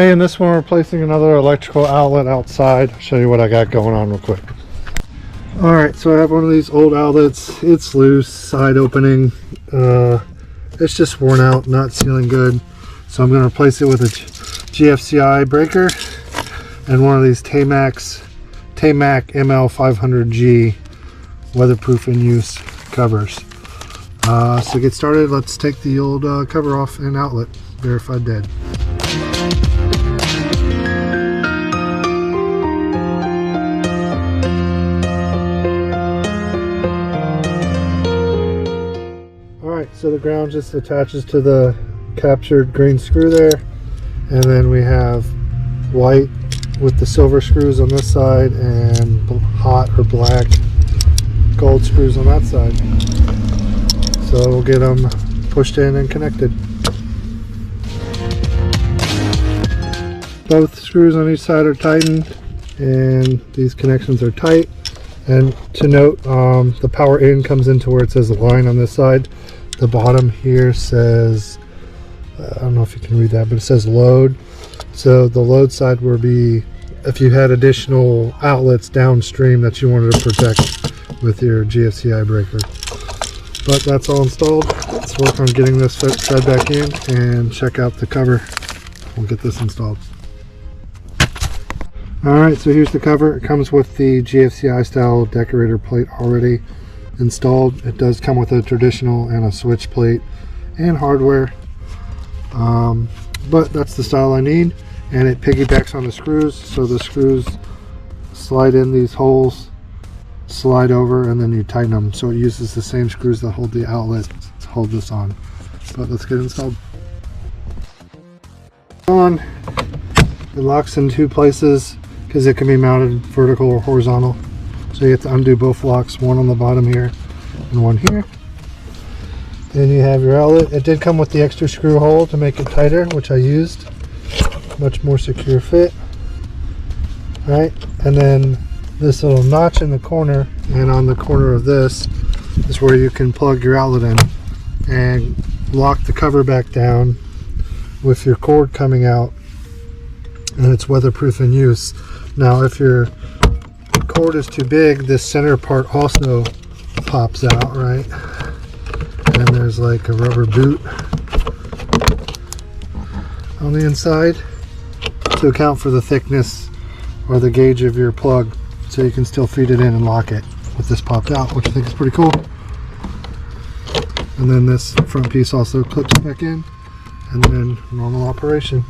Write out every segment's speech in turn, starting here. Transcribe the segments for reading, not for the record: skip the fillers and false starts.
Hey, in this one we're placing another electrical outlet outside. I'll show you what I got going on real quick. Alright, so I have one of these old outlets. It's loose, side opening. It's just worn out, not sealing good. So I'm going to replace it with a GFCI breaker and one of these Tamac ML500G weatherproof in use covers. So to get started, let's take the old cover off and outlet. Verified dead. Alright, so the ground just attaches to the captured green screw there, and then we have white with the silver screws on this side and hot or black gold screws on that side. So we'll get them pushed in and connected. Both screws on each side are tightened and these connections are tight. And to note, the power in comes into where it says line on this side. The bottom here says, I don't know if you can read that, but it says load. So the load side will be if you had additional outlets downstream that you wanted to protect with your GFCI breaker. But that's all installed. Let's work on getting this fed back in and check out the cover. We'll get this installed. Alright, so here's the cover. It comes with the GFCI style decorator plate already installed. It does come with a traditional and a switch plate and hardware. But that's the style I need, and it piggybacks on the screws, so the screws slide in these holes, slide over, and then you tighten them. So it uses the same screws that hold the outlet to hold this on. But let's get it installed. It locks in two places because it can be mounted vertical or horizontal. So you have to undo both locks, one on the bottom here and one here. Then you have your outlet. It did come with the extra screw hole to make it tighter, which I used. Much more secure fit. Right, and then this little notch in the corner, and on the corner of this is where you can plug your outlet in and lock the cover back down with your cord coming out, and it's weatherproof in use. Now if your cord is too big, this center part also pops out, right? And there's like a rubber boot on the inside to account for the thickness or the gauge of your plug, so you can still feed it in and lock it with this popped out, which I think is pretty cool. And then this front piece also clips back in, and then normal operation.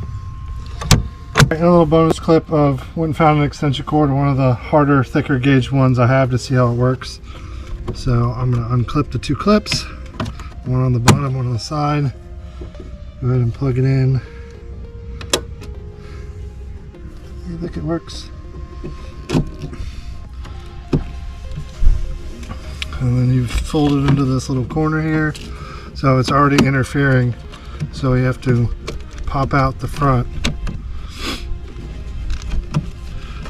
And a little bonus clip of went and found an extension cord, one of the harder, thicker gauge ones I have, to see how it works. So I'm going to unclip the two clips, one on the bottom, one on the side. Go ahead and plug it in. I think it works. And then you fold it into this little corner here, so it's already interfering, so you have to pop out the front.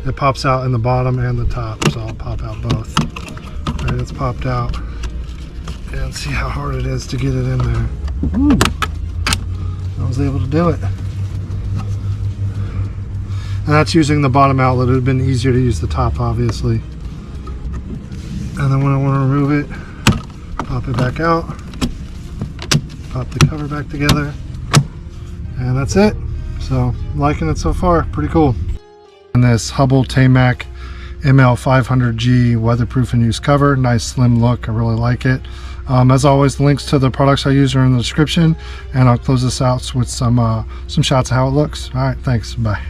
It pops out in the bottom and the top, so I'll pop out both. Alright, it's popped out, and see how hard it is to get it in there. Ooh, I was able to do it. And that's using the bottom outlet. It would have been easier to use the top, obviously. And then when I want to remove it, pop it back out, pop the cover back together, and that's it. So I'm liking it so far, pretty cool. And this Hubbell Tamac ML500G weatherproof and use cover, nice slim look, I really like it. As always, links to the products I use are in the description, and I'll close this out with some shots of how it looks. All right, thanks, bye.